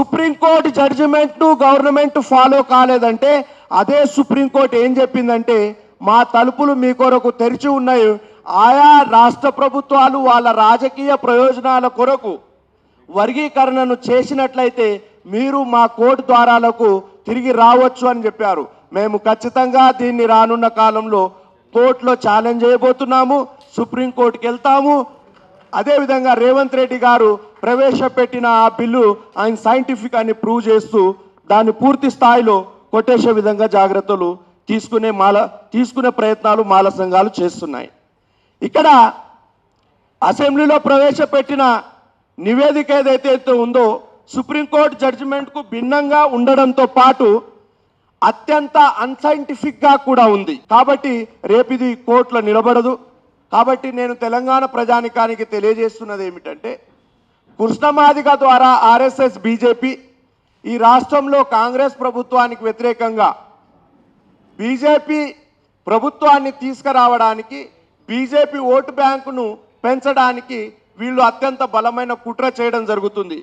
Supreme court జడ్జిమెంట్ను government follow కాలేదంటే అదే supreme court ఏం చెప్పిందంటే మా తలుపులు మీ కొరకు తెరిచి ఉన్నాయి, ఆయా రాష్ట్ర ప్రభుత్వాలు వాళ్ళ రాజకీయ ప్రయోజనాల కొరకు వర్గీకరణను చేసినట్లయితే మీరు మా కోర్టు ద్వారాలకు తిరిగి రావచ్చు అని చెప్పారు. మేము ఖచ్చితంగా దీన్ని రానున్న కాలంలో కోర్టులో ఛాలెంజ్ చేయబోతున్నాము, సుప్రీంకోర్టుకి వెళ్తాము. అదేవిధంగా రేవంత్ రెడ్డి గారు ప్రవేశపెట్టిన ఆ బిల్లు ఆయన సైంటిఫిక్ అని ప్రూవ్ చేస్తూ దాన్ని పూర్తి స్థాయిలో కొట్టేసే విధంగా జాగ్రత్తలు తీసుకునే ప్రయత్నాలు మాల సంఘాలు చేస్తున్నాయి. ఇక్కడ అసెంబ్లీలో ప్రవేశపెట్టిన నివేదిక ఏదైతే ఉందో సుప్రీంకోర్టు జడ్జిమెంట్కు భిన్నంగా ఉండడంతో పాటు అత్యంత అన్సైంటిఫిక్గా కూడా ఉంది. కాబట్టి రేపు ఇది కోర్టులో నిలబడదు. కాబట్టి నేను తెలంగాణ ప్రజానికానికి తెలియజేస్తున్నది ఏమిటంటే కృష్ణమాదిగ ద్వారా ఆర్ఎస్ఎస్ బీజేపీ ఈ రాష్ట్రంలో కాంగ్రెస్ ప్రభుత్వానికి వ్యతిరేకంగా బీజేపీ ప్రభుత్వాన్ని తీసుకురావడానికి, బీజేపీ ఓటు బ్యాంకును పెంచడానికి వీళ్ళు అత్యంత బలమైన కుట్ర చేయడం జరుగుతుంది.